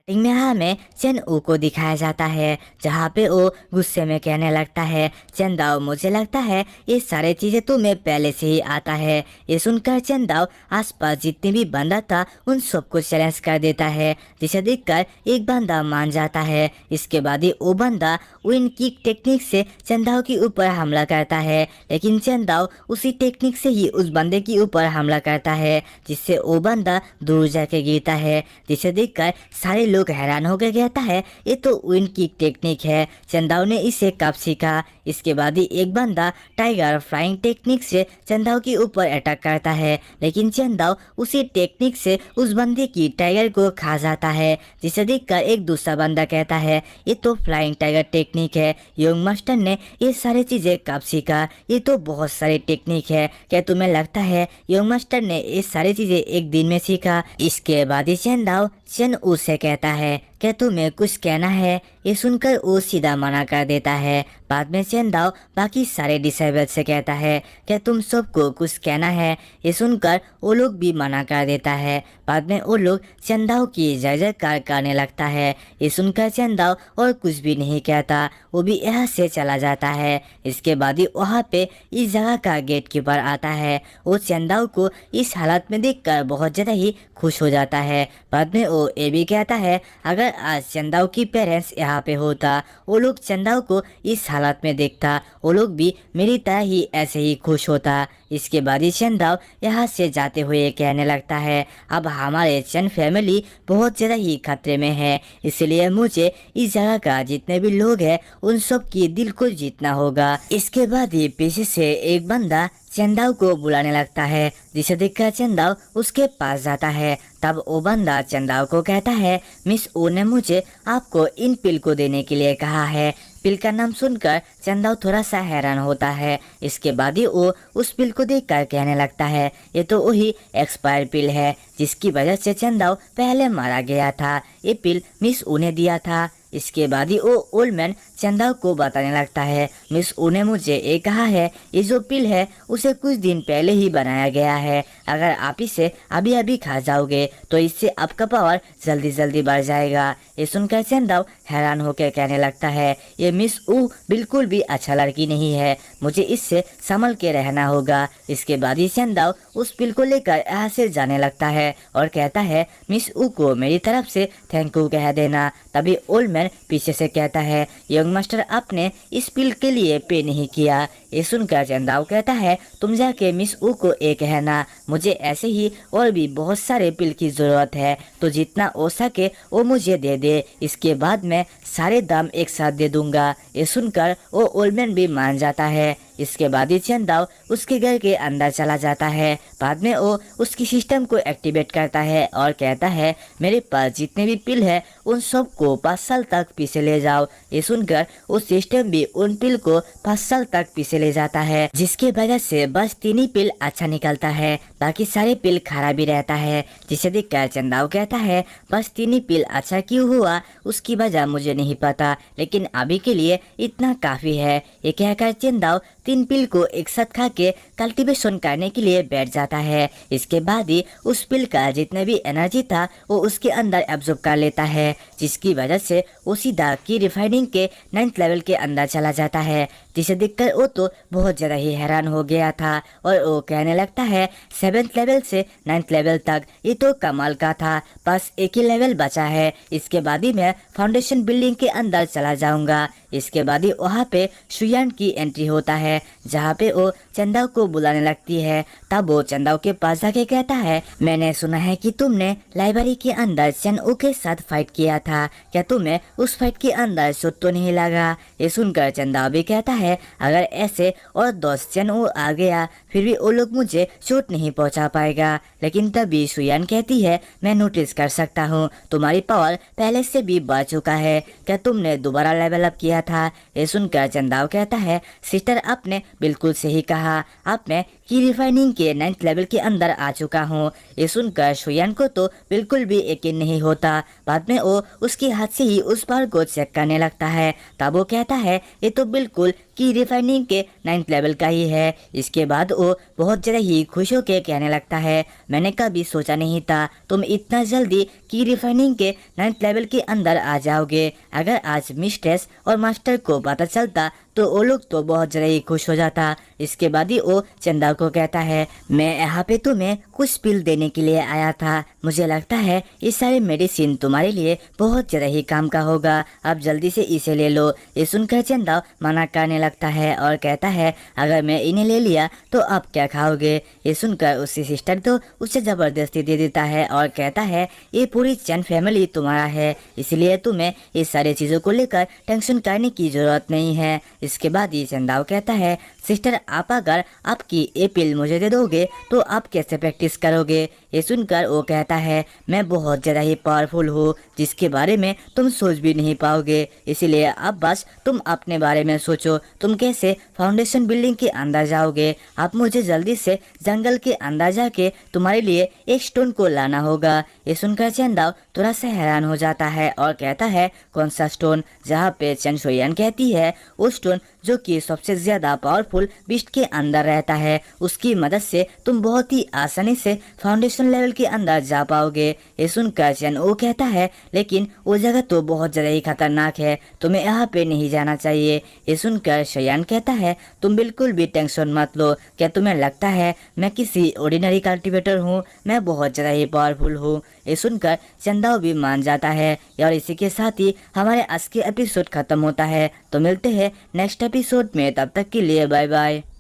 Starting में हमें chain ऊ को दिखाया जाता है, जहाँ पे वो गुस्से में कहने लगता है, चंदाओ मुझे लगता है ये सारी चीजें तुम्हें पहले से ही आता है। ये सुनकर चंदाओ आसपास जितने भी बंदा था उन सबको चैलेंज कर देता है, जिसे देखकर एक बंदा मान जाता है। इसके बाद ही वो बंदा विन किक टेक्निक से चंदाओ के ऊपर हमला करता है, लेकिन चंदाओ उसी टेक्निक से ही उस बंदे के ऊपर हमला करता है, जिससे वो बंदा दूर जाके गिरता है, जिसे देखकर सारे लोग हैरान हो गए। कहता है ये तो विन किक टेक्निक है, चंदाओ ने इसे कब सीखा। इसके बाद ही एक बंदा टाइगर फ्लाइंग टेक्निक से चंदाओ के ऊपर अटैक करता है, लेकिन चंदाओ उसी टेक्निक से उस बंदे की टाइगर को खा जाता है, जिसे देखकर एक दूसरा बंदा कहता है ये तो फ्लाइंग टाइगर टेक्निक है, यंग मास्टर ने ये सारी चीजें कब सीखा। ये तो बहुत सारी टेक्निक है, क्या तुम्हें लगता है यंग मास्टर ने ये सारी चीजें एक दिन में सीखा। इसके बाद ही चंदाओ चेन ऊ से कहता है क्या तुम्हें कुछ कहना है। ये सुनकर वो सीधा मना कर देता है। बाद में चंदाओ बाकी सारे डिसेबल से कहता है क्या तुम सबको कुछ कहना है। ये सुनकर वो लोग भी मना कर देता है। बाद में वो लोग चंदाओ की जय जयकार करने लगता है। ये सुनकर चंदाओ और कुछ भी नहीं कहता, वो भी यहाँ से चला जाता है। इसके बाद ही वहाँ पे इस जगह का गेट कीपर आता है। वो चंदाओ को इस हालत में देखकर बहुत ज़्यादा ही खुश हो जाता है। बाद में वो ये भी कहता है अगर आज चंदाओ की पेरेंट्स यहाँ पे होता, वो लोग चंदाओ को इस हालत में देखता, वो लोग भी मेरी तरह ही ऐसे ही खुश होता। इसके बाद ही चंदाओ यहाँ से जाते हुए कहने लगता है अब हमारे चंद फैमिली बहुत ज़्यादा ही खतरे में है, इसलिए मुझे इस जगह का जितने भी लोग हैं उन सब की दिल को जीतना होगा। इसके बाद ही पीछे से एक बंदा चंदाओ को बुलाने लगता है, जिसे देखकर चंदाओ उसके पास जाता है। तब वो बंदा चंदाओ को कहता है मिस ओ ने मुझे आपको इन पिल को देने के लिए कहा है। पिल का नाम सुनकर चंदाओ थोड़ा सा हैरान होता है। इसके बाद ही वो उस पिल को देखकर कहने लगता है ये तो वही एक्सपायर पिल है जिसकी वजह से चंदाओ पहले मारा गया था। ये पिल मिस ओ ने दिया था। इसके बाद ही वो ओल्ड मैन चंदाओ को बताने लगता है मिस ओ ने मुझे ये कहा है ये जो पिल है उसे कुछ दिन पहले ही बनाया गया है, अगर आप इसे अभी अभी खा जाओगे तो इससे आपका पावर जल्दी जल्दी बढ़ जाएगा। ये सुनकर चंदाओ हैरान होकर कहने लगता है ये मिस ऊ बिल्कुल भी अच्छा लड़की नहीं है, मुझे इससे संभल के रहना होगा। इसके बाद ही चंदाओ उस पिल को लेकर यहाँ से जाने लगता है और कहता है मिस ऊ को मेरी तरफ से थैंक यू कह देना। तभी ओल्ड मैन पीछे से कहता है यंग मास्टर आपने इस पिल के लिए पे नहीं किया। ये सुनकर चंदाओ कहता है तुम जाके मिस ऊ को ये कहना मुझे ऐसे ही और भी बहुत सारे पिल की जरूरत है, तो जितना हो सके वो मुझे दे दे, इसके बाद मैं सारे दाम एक साथ दे दूंगा। ये सुनकर वो ओल्ड मैन भी मान जाता है। इसके बाद ही चंदाओ उसके घर के अंदर चला जाता है। बाद में वो उसकी सिस्टम को एक्टिवेट करता है और कहता है मेरे पास जितने भी पिल है उन सबको 5 साल तक पीछे ले जाओ। ये सुनकर वो सिस्टम भी उन पिल को 5 साल तक पीछे ले जाता है, जिसके वजह से बस 3 ही पिल अच्छा निकलता है, बाकी सारे पिल खराब ही रहता है। जिसे देखकर चंदाओ कहता है बस 3 ही पिल अच्छा क्यों हुआ उसकी वजह मुझे नहीं पता, लेकिन अभी के लिए इतना काफी है। ये कहकर चंदाओ 3 पिल को एक साथ खा के कल्टीवेशन करने के लिए बैठ जाता है। इसके बाद ही उस पिल का जितना भी एनर्जी था वो उसके अंदर एब्जॉर्ब कर लेता है, जिसकी वजह से वो सीधा की रिफाइनिंग के 9th लेवल के अंदर चला जाता है। जिसे देखकर वो तो बहुत ज़्यादा ही हैरान हो गया था और वो कहने लगता है 7th लेवल से 9th लेवल तक ये तो कमाल का था, बस एक ही लेवल बचा है, इसके बाद ही मैं फाउंडेशन बिल्डिंग के अंदर चला जाऊंगा। इसके बाद ही वहाँ पे शुयान की एंट्री होता है, जहाँ पे वो चंदाओ को बुलाने लगती है। तब वो चंदाओ के पास जाके कहता है मैंने सुना है कि तुमने लाइब्रेरी के अंदर चेन ऊ के साथ फाइट किया था, क्या तुम्हें उस फाइट के अंदर चोट तो नहीं लगा। ये सुनकर चंदाओ भी कहता है अगर ऐसे और दोस्त चेन ऊ आ गया फिर भी वो लोग मुझे चोट नहीं पहुंचा पाएगा। लेकिन तभी शुयान कहती है मैं नोटिस कर सकता हूँ तुम्हारी पावर पहले से भी बढ़ चुका है, क्या तुमने दोबारा लेवल अप किया था। ये सुनकर चंदाओ कहता है सिस्टर आप आपने बिल्कुल सही कहा। अब मैं की रिफाइनिंग के 9th लेवल के अंदर आ चुका हूँ। ये सुनकर शुयान को तो बिल्कुल भी यकीन नहीं होता। बाद में वो उसके हाथ से ही उस पार को चेक करने लगता है। तब वो कहता है ये तो बिल्कुल की रिफाइनिंग के 9th लेवल का ही है। इसके बाद वो बहुत ज़्यादा ही खुश होकर कहने लगता है, मैंने कभी सोचा नहीं था तुम इतना जल्दी की रिफाइनिंग के 9th लेवल के अंदर आ जाओगे। अगर आज मिस्ट्रेस और मास्टर को पता चलता तो वो लोग तो बहुत ज़्यादा ही खुश हो जाता। इसके बाद ही वो चंदा को कहता है, मैं यहाँ पे तुम्हें कुछ पिल देने के लिए आया था। मुझे लगता है ये सारे मेडिसिन तुम्हारे लिए बहुत ज़्यादा ही काम का होगा। अब जल्दी से इसे ले लो। ये सुनकर चंदा मना करने लगता है और कहता है, अगर मैं इन्हें ले लिया तो आप क्या खाओगे। ये सुनकर उसकी सिस्टर तो उसे ज़बरदस्ती दे देता है और कहता है, ये पूरी चैन फैमिली तुम्हारा है, इसलिए तुम्हें ये सारी चीज़ों को लेकर टेंशन करने की ज़रूरत नहीं है। इसके बाद ही चंदाव कहता है, सिस्टर आप अगर आपकी ये पिल मुझे दे दोगे तो आप कैसे प्रैक्टिस करोगे। ये सुनकर वो कहता है, मैं बहुत ज़्यादा ही पावरफुल हूँ जिसके बारे में तुम सोच भी नहीं पाओगे, इसलिए अब बस तुम अपने बारे में सोचो, तुम कैसे फाउंडेशन बिल्डिंग के अंदर जाओगे। आप मुझे जल्दी से जंगल के अंदर जाके तुम्हारे लिए एक स्टोन को लाना होगा। ये सुनकर चंदाव थोड़ा सा हैरान हो जाता है और कहता है, कौन सा स्टोन। जहाँ पे चेन शुयान कहती है, वो स्टोन जो कि सबसे ज्यादा पावरफुल बिस्ट के अंदर रहता है, उसकी मदद से तुम बहुत ही आसानी से फाउंडेशन लेवल के अंदर जा पाओगे। ये सुनकर चेन वो कहता है, लेकिन वो जगह तो बहुत ज्यादा ही खतरनाक है, तुम्हें यहाँ पे नहीं जाना चाहिए। ये सुनकर शुयान कहता है, तुम बिल्कुल भी टेंशन मत लो, क्या तुम्हें लगता है मैं किसी ऑर्डिनरी कल्टीवेटर हूँ, मैं बहुत ज्यादा ही पावरफुल हूँ। ये सुनकर चंदाव भी मान जाता है और इसी के साथ ही हमारे आज के एपिसोड खत्म होता है। तो मिलते हैं नेक्स्ट एपिसोड में, तब तक के लिए बाय बाय।